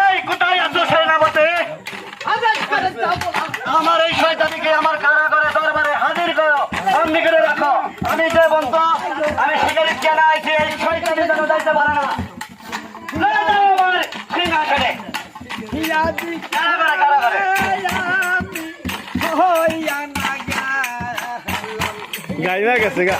এই কোথায় আছো সেনাপতি? আমার এই শয়তানিকে আমার কারাগারে দরবারে হাজির করো, সামনে করে রাখো। আমি যে বন্ত, আমি শিকারি কেনা আইছি, এই শয়তানি যেন যাইতে পারে না। লয়ে যাও আমার সিংহাসনে। কারাগারে গাইবা গেছে গা